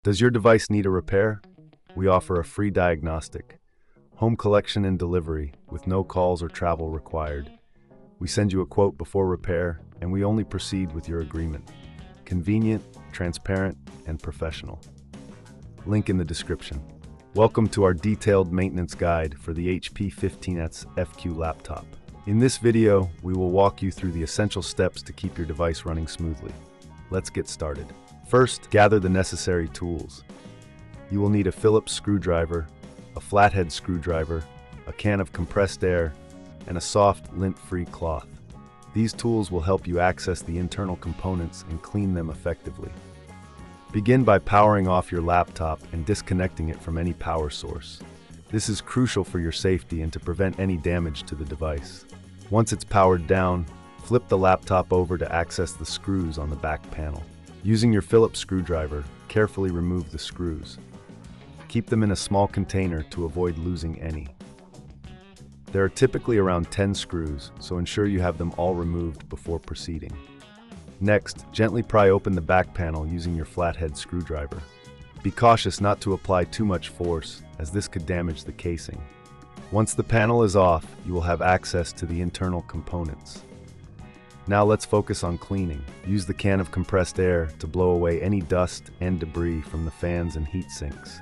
Does your device need a repair? We offer a free diagnostic, home collection and delivery with no calls or travel required. We send you a quote before repair, and we only proceed with your agreement. Convenient, transparent, and professional. Link in the description. Welcome to our detailed maintenance guide for the HP 15s-fq laptop. In this video, we will walk you through the essential steps to keep your device running smoothly. Let's get started. First, gather the necessary tools. You will need a Phillips screwdriver, a flathead screwdriver, a can of compressed air, and a soft, lint-free cloth. These tools will help you access the internal components and clean them effectively. Begin by powering off your laptop and disconnecting it from any power source. This is crucial for your safety and to prevent any damage to the device. Once it's powered down, flip the laptop over to access the screws on the back panel. Using your Phillips screwdriver, carefully remove the screws. Keep them in a small container to avoid losing any. There are typically around 10 screws, so ensure you have them all removed before proceeding. Next, gently pry open the back panel using your flathead screwdriver. Be cautious not to apply too much force, as this could damage the casing. Once the panel is off, you will have access to the internal components. Now let's focus on cleaning. Use the can of compressed air to blow away any dust and debris from the fans and heat sinks.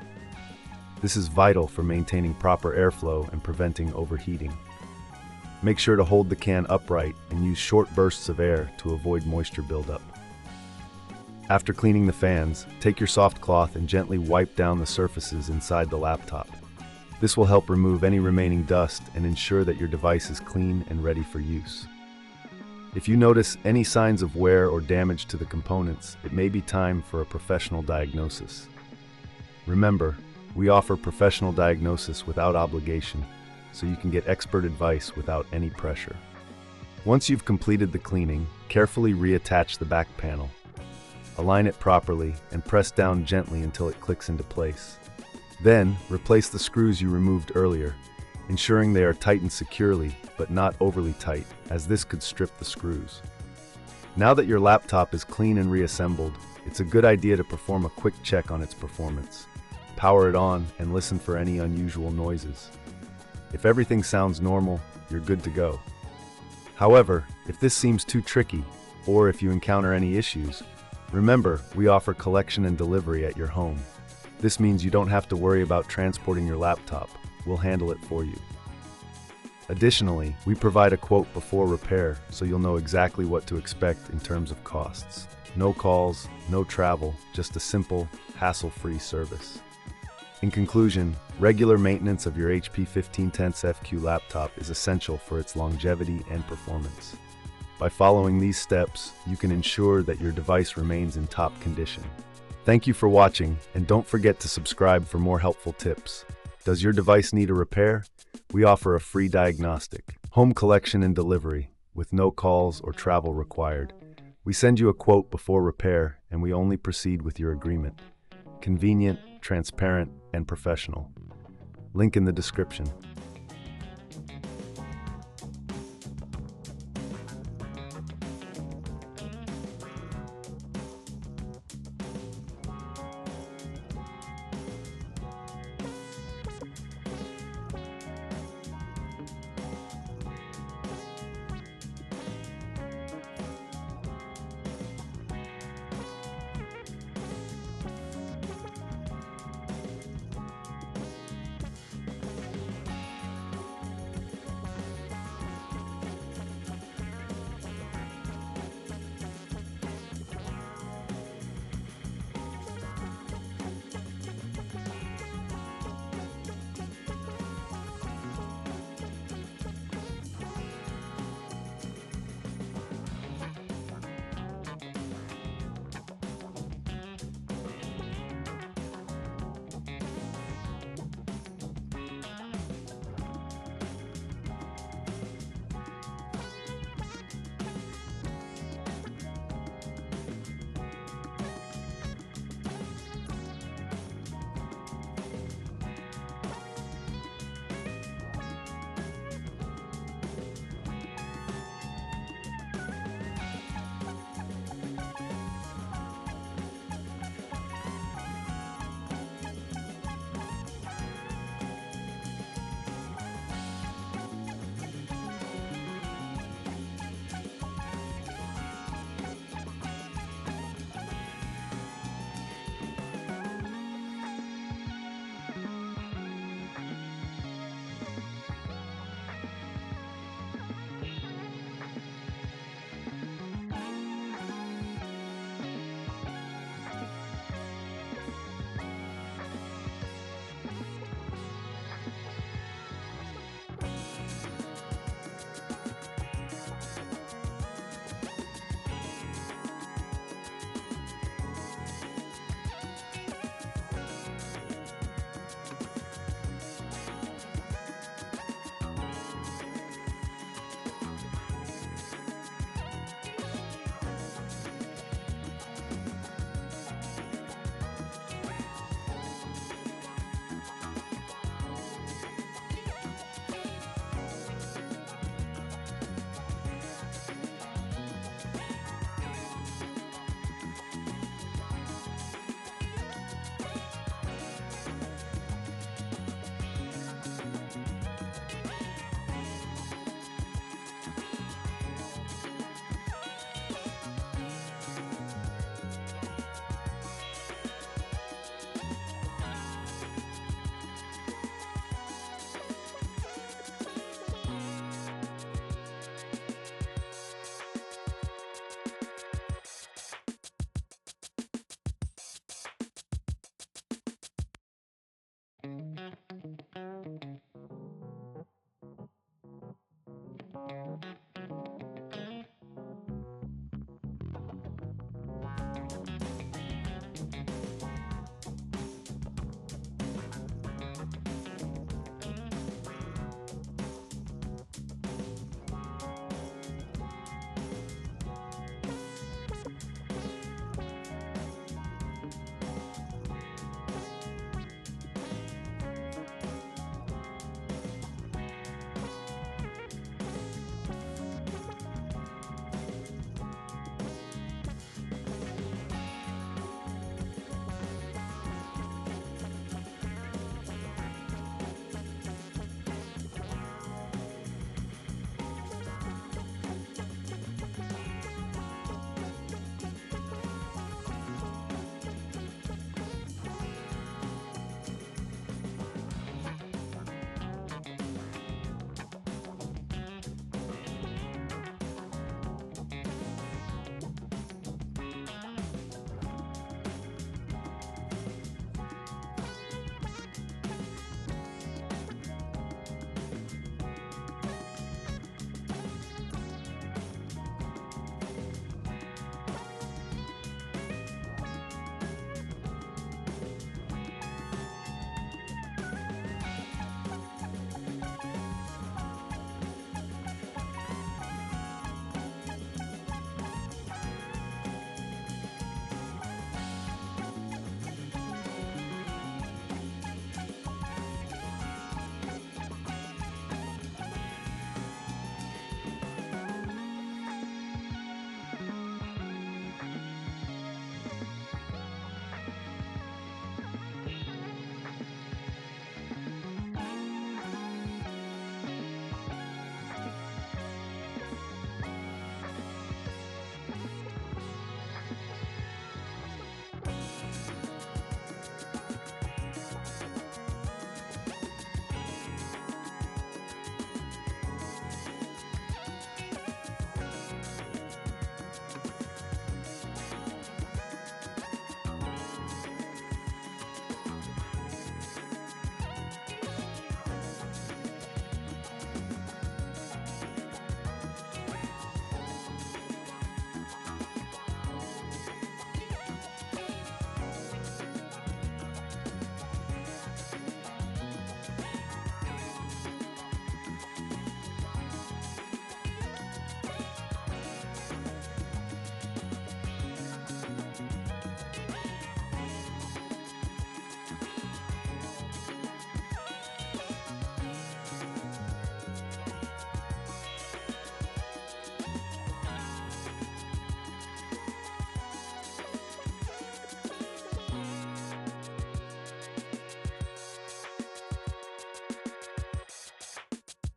This is vital for maintaining proper airflow and preventing overheating. Make sure to hold the can upright and use short bursts of air to avoid moisture buildup. After cleaning the fans, take your soft cloth and gently wipe down the surfaces inside the laptop. This will help remove any remaining dust and ensure that your device is clean and ready for use. If you notice any signs of wear or damage to the components, it may be time for a professional diagnosis. Remember, we offer professional diagnosis without obligation, so you can get expert advice without any pressure. Once you've completed the cleaning, carefully reattach the back panel. Align it properly and press down gently until it clicks into place. Then, replace the screws you removed earlier, ensuring they are tightened securely but not overly tight, as this could strip the screws. Now that your laptop is clean and reassembled, it's a good idea to perform a quick check on its performance. Power it on and listen for any unusual noises. If everything sounds normal, you're good to go. However, if this seems too tricky, or if you encounter any issues, remember, we offer collection and delivery at your home. This means you don't have to worry about transporting your laptop. We'll handle it for you. Additionally, we provide a quote before repair, so you'll know exactly what to expect in terms of costs. No calls, no travel, just a simple, hassle-free service. In conclusion, regular maintenance of your HP 15s-fq laptop is essential for its longevity and performance. By following these steps, you can ensure that your device remains in top condition. Thank you for watching, and don't forget to subscribe for more helpful tips. Does your device need a repair? We offer a free diagnostic, home collection and delivery, with no calls or travel required. We send you a quote before repair, and we only proceed with your agreement. Convenient, transparent, and professional. Link in the description.